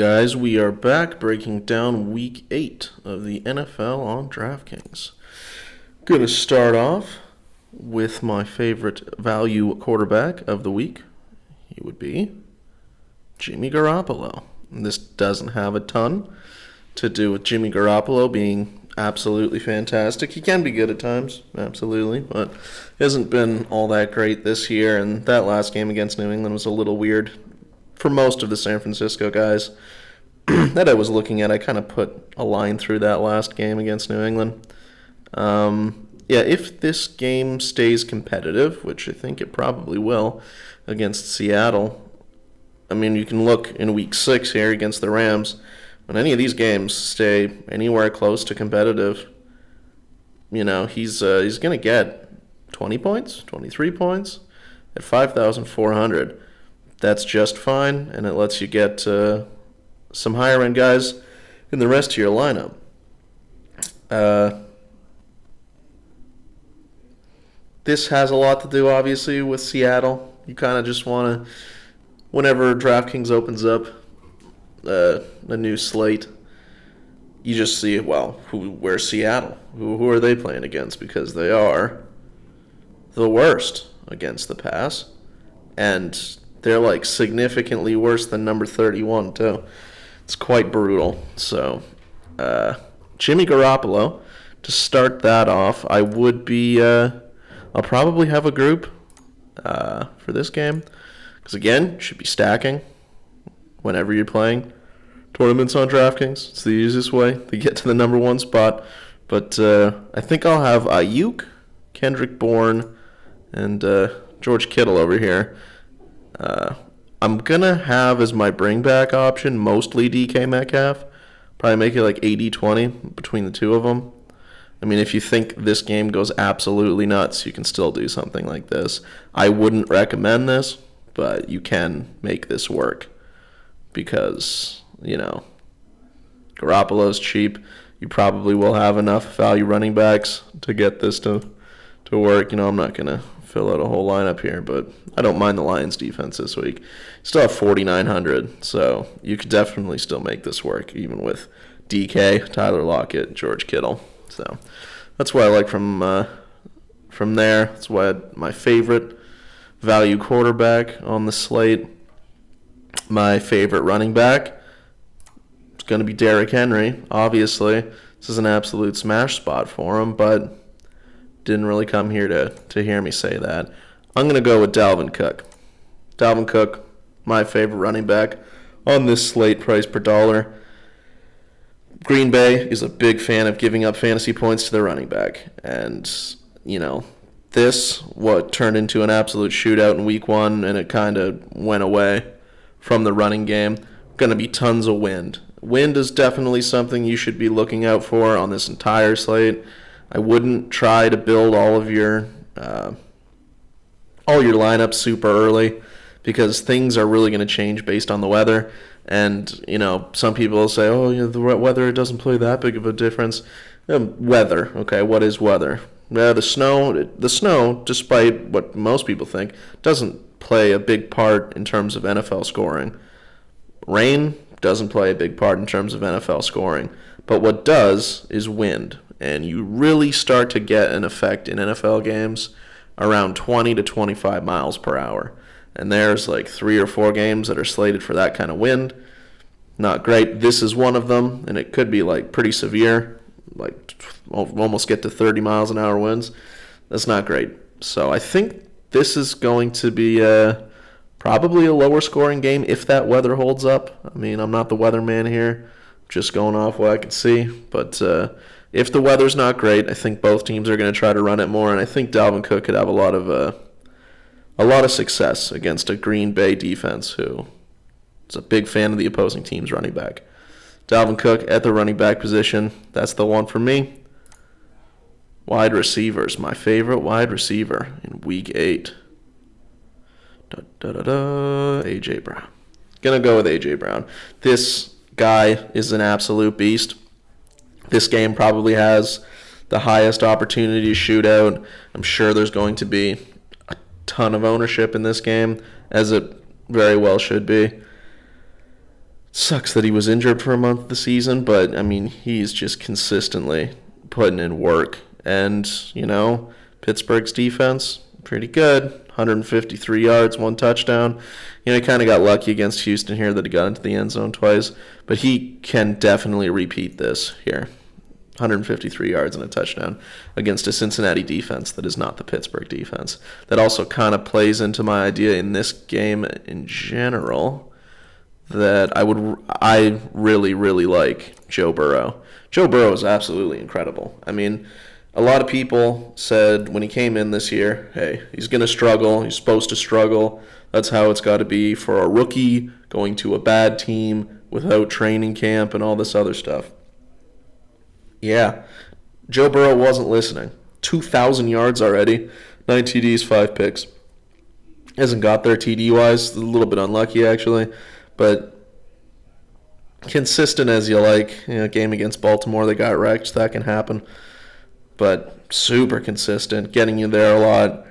Guys? We are back breaking down week 8 of the NFL on Draftkings. Gonna start off with my favorite value quarterback of the week. He would be Jimmy Garoppolo. And this doesn't have a ton to do with Jimmy Garoppolo being absolutely fantastic. He can be good at times, absolutely, but hasn't been all that great this year, and that last game against New England was a little weird for most of the San Francisco guys that I was looking at. I kind of put a line through that last game against New England. If this game stays competitive, which I think it probably will against Seattle, I mean, you can look in week 6 here against the Rams. When any of these games stay anywhere close to competitive, he's going to get 20 points, 23 points at 5,400. That's just fine, and it lets you get some higher-end guys in the rest of your lineup. This has a lot to do, obviously, with Seattle. You kind of just want to, whenever DraftKings opens up a new slate, you just see, where's Seattle? Who are they playing against? Because they are the worst against the pass, and they're significantly worse than number 31 too. It's quite brutal. So, Jimmy Garoppolo, to start that off, I would be. I'll probably have a group for this game because again, you should be stacking whenever you're playing tournaments on DraftKings. It's the easiest way to get to the number 1 spot. But I think I'll have Ayuk, Kendrick Bourne, and George Kittle over here. I'm going to have as my bring back option mostly DK Metcalf. Probably make it 80-20 between the two of them. I mean, if you think this game goes absolutely nuts, you can still do something like this. I wouldn't recommend this, but you can make this work because, Garoppolo's cheap. You probably will have enough value running backs to get this to work. I'm not going to fill out a whole lineup here, but I don't mind the Lions defense this week. Still have 4,900, so you could definitely still make this work, even with DK, Tyler Lockett, George Kittle. So that's what I like from there. That's why I had my favorite value quarterback on the slate. My favorite running back is going to be Derrick Henry. Obviously, this is an absolute smash spot for him, but didn't really come here to hear me say that. I'm going to go with Dalvin Cook. Dalvin Cook, my favorite running back on this slate, price per dollar. Green Bay is a big fan of giving up fantasy points to their running back. And, this turned into an absolute shootout in week 1, and it kind of went away from the running game. Going to be tons of wind. Wind is definitely something you should be looking out for on this entire slate. I wouldn't try to build all your lineups super early because things are really going to change based on the weather. And, some people will say, the weather doesn't play that big of a difference. Weather, okay, what is weather? The snow, despite what most people think, doesn't play a big part in terms of NFL scoring. Rain doesn't play a big part in terms of NFL scoring. But what does is wind. And you really start to get an effect in NFL games around 20 to 25 miles per hour. And there's 3 or 4 games that are slated for that kind of wind. Not great. This is one of them, and it could be pretty severe, almost get to 30 miles an hour winds. That's not great. So I think this is going to be probably a lower scoring game if that weather holds up. I mean, I'm not the weatherman here, just going off what I can see. But if the weather's not great, I think both teams are going to try to run it more, and I think Dalvin Cook could have a lot of success against a Green Bay defense who is a big fan of the opposing team's running back. Dalvin Cook at the running back position, that's the one for me. Wide receivers, my favorite wide receiver in week 8. A.J. Brown. Gonna go with A.J. Brown. This guy is an absolute beast. This game probably has the highest opportunity to shoot out. I'm sure there's going to be a ton of ownership in this game, as it very well should be. Sucks that he was injured for a month of the season, but, I mean, he's just consistently putting in work. And, Pittsburgh's defense, pretty good. 153 yards, 1 touchdown. He kind of got lucky against Houston here that he got into the end zone twice, but he can definitely repeat this here. 153 yards and a touchdown against a Cincinnati defense that is not the Pittsburgh defense. That also kind of plays into my idea in this game in general that I really, really like Joe Burrow. Joe Burrow is absolutely incredible. I mean, a lot of people said when he came in this year, hey, he's going to struggle. He's supposed to struggle. That's how it's got to be for a rookie going to a bad team without training camp and all this other stuff. Yeah, Joe Burrow wasn't listening. 2,000 yards already, 9 TDs, 5 picks. Hasn't got there TD-wise. A little bit unlucky, actually. But consistent as you like. Game against Baltimore, they got wrecked. That can happen. But super consistent, getting you there a lot.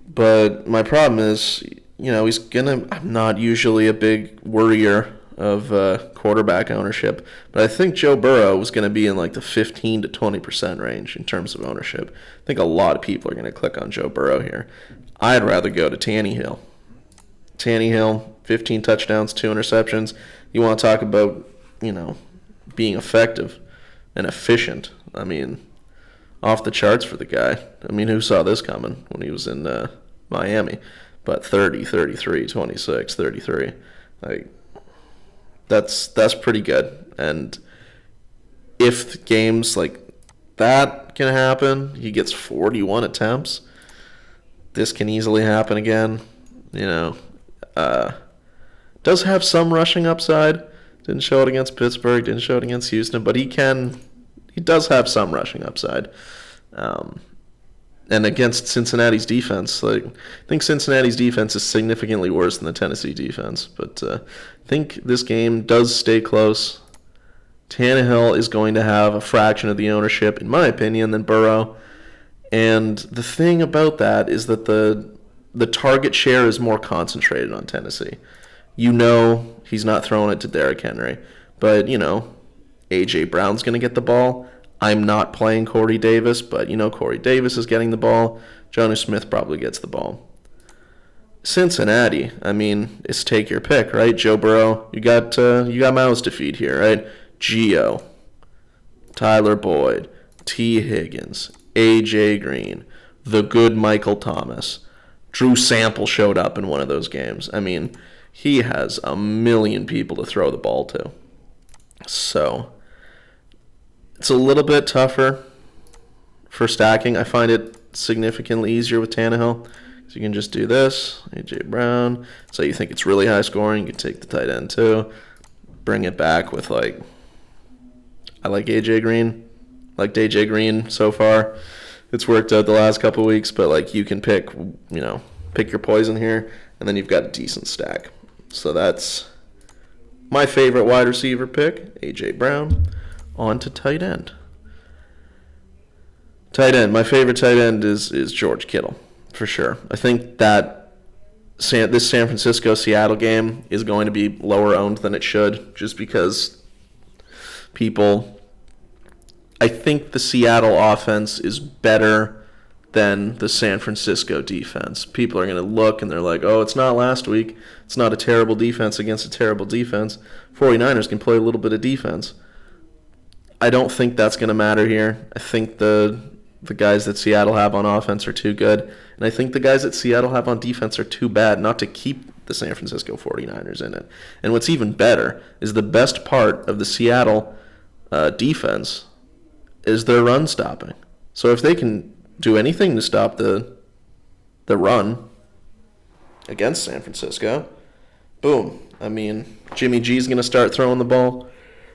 But my problem is, I'm not usually a big worrier of quarterback ownership, but I think Joe Burrow was going to be in like the 15 to 20% range in terms of ownership. I think a lot of people are going to click on Joe Burrow here. I'd rather go to Tannehill. Tannehill, 15 touchdowns, 2 interceptions. You want to talk about, being effective and efficient. I mean, off the charts for the guy. I mean, who saw this coming when he was in Miami? But 30, 33, 26, 33. That's pretty good. And if games like that can happen, he gets 41 attempts. This can easily happen again. Does have some rushing upside. Didn't show it against Pittsburgh, didn't show it against Houston, but he does have some rushing upside. And against Cincinnati's defense, I think Cincinnati's defense is significantly worse than the Tennessee defense. But I think this game does stay close. Tannehill is going to have a fraction of the ownership, in my opinion, than Burrow. And the thing about that is that the target share is more concentrated on Tennessee. He's not throwing it to Derrick Henry. But, A.J. Brown's going to get the ball. I'm not playing Corey Davis, but Corey Davis is getting the ball. Jonnu Smith probably gets the ball. Cincinnati, it's take your pick, right? Joe Burrow, you got mouths to feed here, right? Gio, Tyler Boyd, T. Higgins, A.J. Green, the good Michael Thomas. Drew Sample showed up in one of those games. He has a million people to throw the ball to. So it's a little bit tougher for stacking. I find it significantly easier with Tannehill. So you can just do this, A.J. Brown. So you think it's really high scoring, you can take the tight end too. Bring it back with I like A.J. Green. Liked A.J. Green so far. It's worked out the last couple of weeks, but you can pick your poison here, and then you've got a decent stack. So that's my favorite wide receiver pick, A.J. Brown. On to tight end. My favorite tight end is George Kittle, for sure. I think that this San Francisco-Seattle game is going to be lower owned than it should, just because I think the Seattle offense is better than the San Francisco defense. People are going to look and they're like, oh, it's not last week. It's not a terrible defense against a terrible defense. 49ers can play a little bit of defense. I don't think that's going to matter here. I think the guys that Seattle have on offense are too good, and I think the guys that Seattle have on defense are too bad not to keep the San Francisco 49ers in it. And what's even better is the best part of the Seattle defense is their run stopping. So if they can do anything to stop the run against San Francisco, boom. Jimmy G's going to start throwing the ball.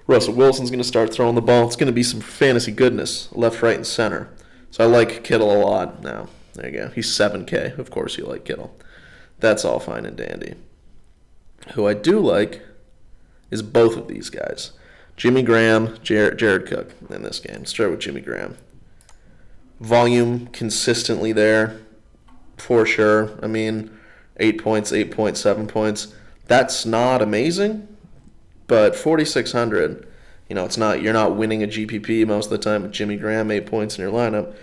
Russell Wilson's going to start throwing the ball. It's going to be some fantasy goodness, left, right, and center. So I like Kittle a lot now. There you go. He's 7K. Of course you like Kittle. That's all fine and dandy. Who I do like is both of these guys. Jimmy Graham, Jared Cook in this game. Let's start with Jimmy Graham. Volume consistently there, for sure. 8 points, 8 points, 7 points. That's not amazing, But 4,600, it's not, you're not winning a GPP most of the time with Jimmy Graham, 8 points in your lineup.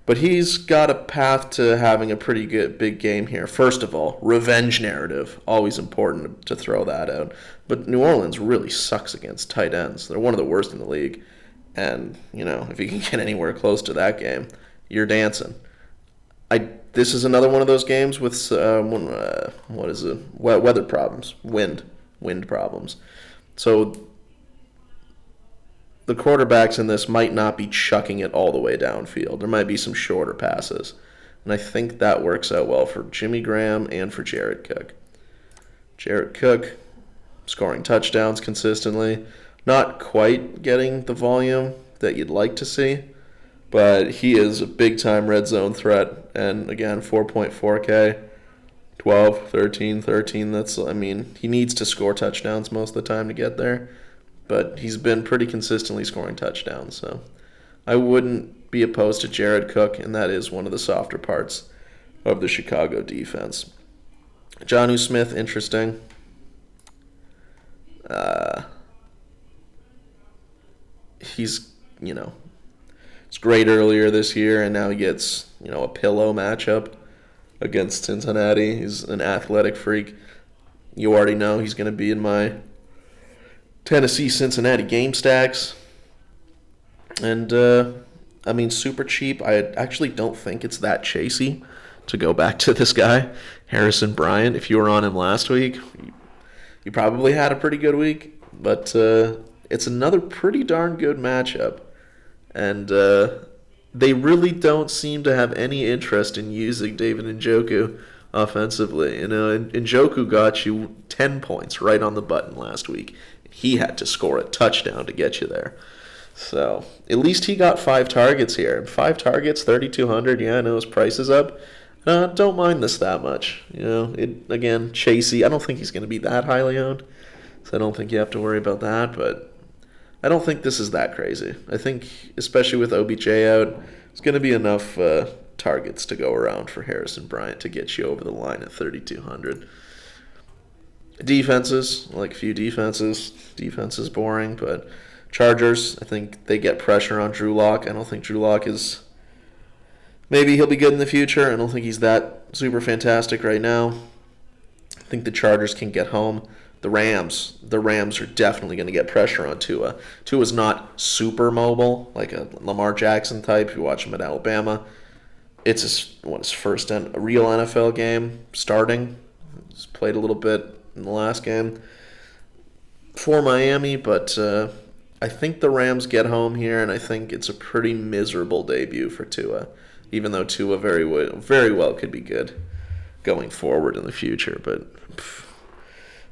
But he's got a path to having a pretty good big game here. First of all, revenge narrative. Always important to throw that out. But New Orleans really sucks against tight ends. They're one of the worst in the league. And, if you can get anywhere close to that game, you're dancing. This is another one of those games with, what is it? Weather problems. Wind problems. So the quarterbacks in this might not be chucking it all the way downfield. There might be some shorter passes. And I think that works out well for Jimmy Graham and for Jared Cook. Jared Cook scoring touchdowns consistently. Not quite getting the volume that you'd like to see, but he is a big-time red zone threat. And again, 4.4K, 12, 13, 13. He needs to score touchdowns most of the time to get there. But he's been pretty consistently scoring touchdowns. So I wouldn't be opposed to Jared Cook, and that is one of the softer parts of the Chicago defense. Jonnu Smith, interesting. He's, it's great earlier this year, and now he gets, a pillow matchup against Cincinnati. He's an athletic freak. You already know he's going to be in my Tennessee-Cincinnati game stacks. And, super cheap. I actually don't think it's that chasey to go back to this guy, Harrison Bryant. If you were on him last week, you probably had a pretty good week. But it's another pretty darn good matchup. And they really don't seem to have any interest in using David Njoku offensively. Njoku got you 10 points right on the button last week. He had to score a touchdown to get you there. So at least he got 5 targets here. 5 targets, 3,200. Yeah, I know his price is up. Don't mind this that much. Again, chasey. I don't think he's going to be that highly owned, so I don't think you have to worry about that. But I don't think this is that crazy. I think, especially with OBJ out, it's going to be enough targets to go around for Harrison Bryant to get you over the line at 3,200. Defenses, like a few defenses. Defense is boring, but Chargers, I think they get pressure on Drew Lock. I don't think Drew Lock is... Maybe he'll be good in the future. I don't think he's that super fantastic right now. I think the Chargers can get home. The Rams are definitely going to get pressure on Tua. Tua's not super mobile, like a Lamar Jackson type. You watch him at Alabama. It's his first real NFL game starting. He's played a little bit in the last game for Miami, but I think the Rams get home here, and I think it's a pretty miserable debut for Tua, even though Tua very well could be good going forward in the future. But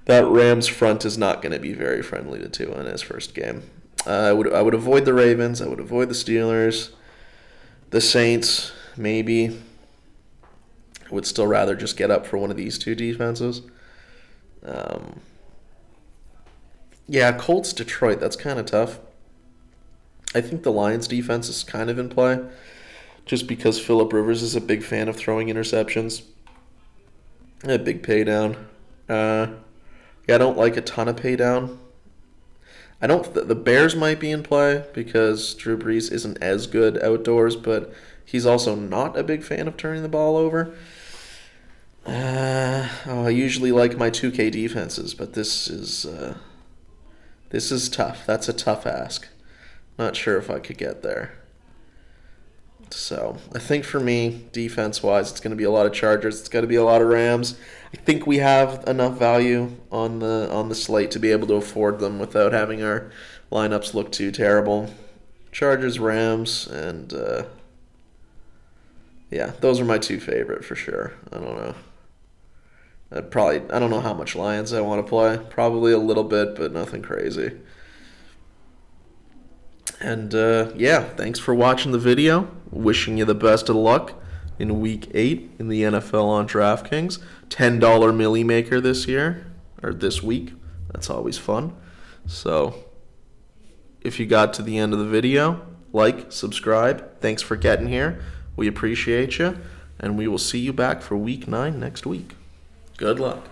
that Rams front is not going to be very friendly to Tua in his first game. I would avoid the Ravens. I would avoid the Steelers. The Saints, maybe. I would still rather just get up for one of these two defenses. Colts, Detroit, that's kind of tough. I think the Lions defense is kind of in play, just because Phillip Rivers is a big fan of throwing interceptions. A big pay down. I don't like a ton of pay down. The Bears might be in play because Drew Brees isn't as good outdoors, but he's also not a big fan of turning the ball over. I usually like my 2K defenses, but this is tough. That's a tough ask. Not sure if I could get there. So I think for me, defense-wise, it's going to be a lot of Chargers. It's going to be a lot of Rams. I think we have enough value on the slate to be able to afford them without having our lineups look too terrible. Chargers, Rams, and those are my two favorite for sure. I don't know. I don't know how much Lions I want to play. Probably a little bit, but nothing crazy. And thanks for watching the video. Wishing you the best of luck in Week 8 in the NFL on Draftkings. $10 Millie Maker this week. That's always fun. So, if you got to the end of the video, like, subscribe. Thanks for getting here. We appreciate you. And we will see you back for Week 9 next week. Good luck.